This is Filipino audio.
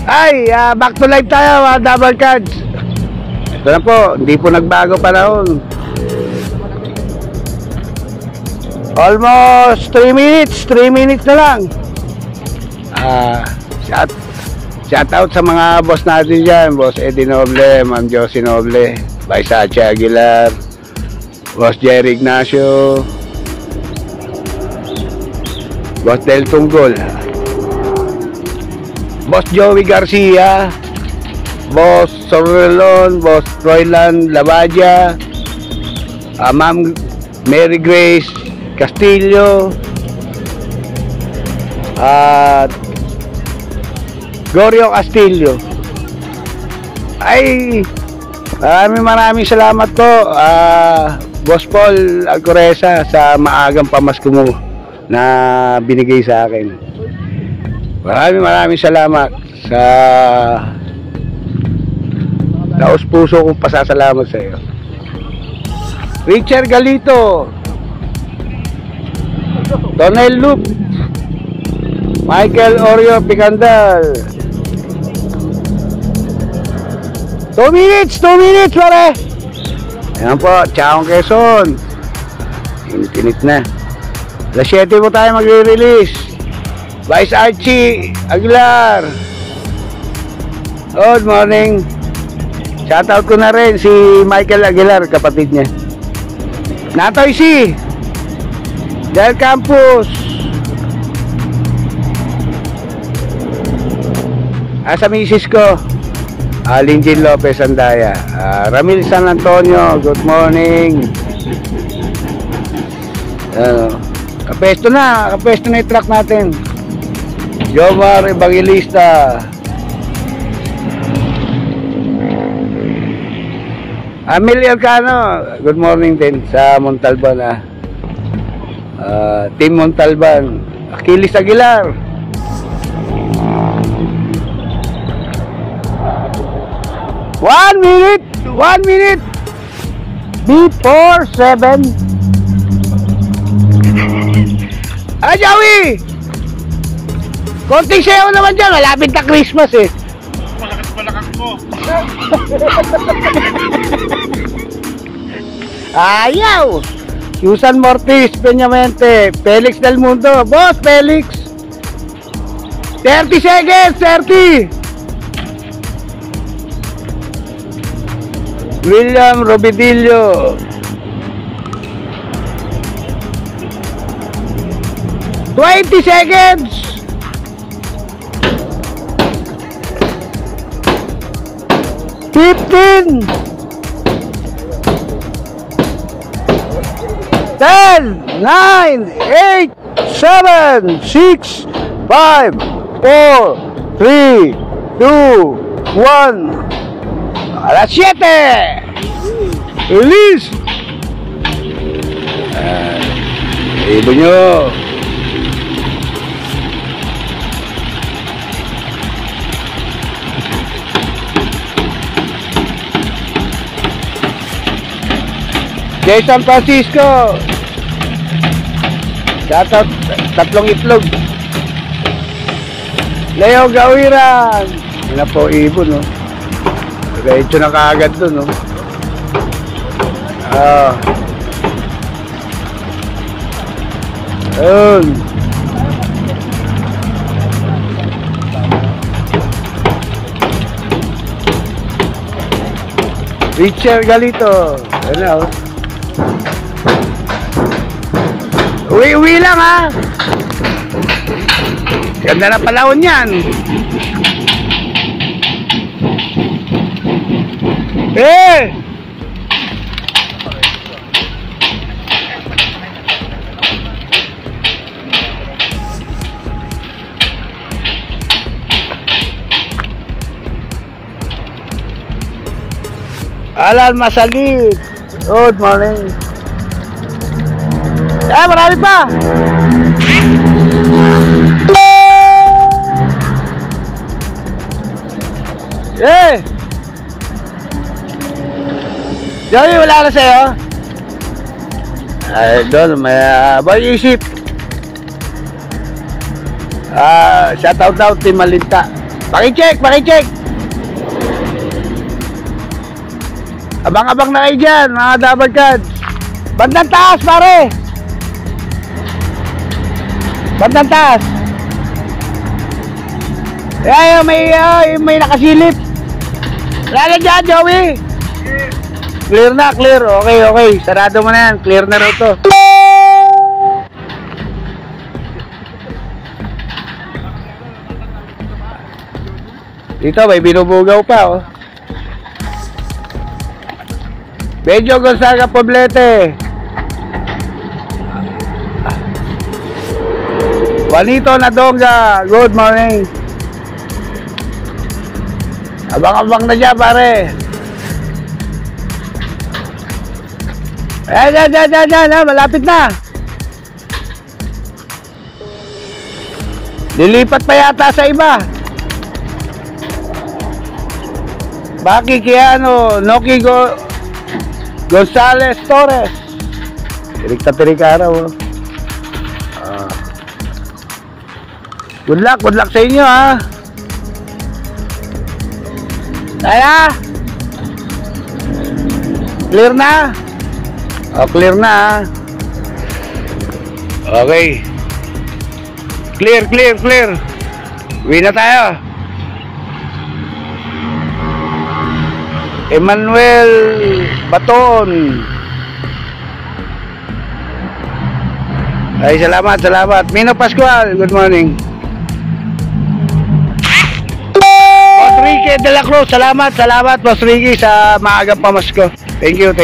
Ay, back to life tayo mga double cards. Ito na po, hindi po nagbago panahon. Almost 3 minutes, 3 minutes na lang. Shout out sa mga boss natin dyan. Boss Eddie Noble, Ma'am Josie Noble, Vice Sachi Aguilar, Boss Jerry Ignacio, Boss Del Tunggol, Boss Joey Garcia, Boss Sorrelon, Boss Royland Lavadia, Ma'am Mary Grace Castillo, at Gorio Castillo. Ay, maraming salamat po, Boss Paul Alcoreza, sa maagang pamasko mo na binigay sa akin. Maraming salamat sa taos puso kong pasasalamat sa iyo. Richard Galito, Tonel Loop, Michael Oreo Picandal. 2 minutes pare. Ayan po, Chaong Quezon. Init na. Alas 7 po tayo magre-release. Vice Archie Aguilar, good morning. Shoutout ko na rin si Michael Aguilar, kapatid niya. Natoy C Del Campus, sa misis ko, Linjin Lopez Andaya, Ramil San Antonio, good morning. Kapesto na yung truck natin. Jomar Evangelista, Amil Elcano, good morning din sa Montalban. Team Montalban. Achilles Aguilar, One minute before 7. Joey, konting sayaw naman dyan, malapit na Christmas eh. Malakas mo. Ayaw. Susan Mortis Peñamente, Felix Del Mundo, Boss Felix. 30 seconds, 30. William Robidillo, $20 seconds. 15, 10, 9, 8, 7, 6, 5, 4, 3, 2, 1. Alas 7. Release. Ibo nyo. Jason Francisco, shoutout, tatlong itlog. Leo Gawiran, yun na po ibon, no? Diretso na kaagad dun, no? Yun. Richard Galito, yun na, oh. Uwi lang, ha. Ganda na panahon yan. Alan Masalit, good morning. Marami pa. Joey, wala na sa'yo? Doon, may boy isip. Shoutout daw, Team Malinta. Pakicheck, pakicheck. Abang-abang na kayo dyan, mga double cards. Bandang taas, pare. Bandang taas. Ay, may nakasilip. Lalo dyan, Joey. Clear na, clear. Okay, okay. Sarado mo na yan. Clear na raw to. Dito, may binubugaw pa, oh. Medyo Gonzaga Poblete. Juanito Nadonga, good morning. Abang-abang na dyan, pare. Ayan, dyan, malapit na. Lilipat pa yata sa iba. Baki Kiano, Noki Gonzales Torres. Tirik araw, oh. Good luck sa inyo, ha. Kaya? Clear na? Oh, clear na, ha. Okay. Clear. Uwi na tayo. Emmanuel Baton. Ay, salamat. Mino Pascual, good morning. Boss Ricky de la Cruz, salamat Boss Ricky sa maagang pamasko. Thank you.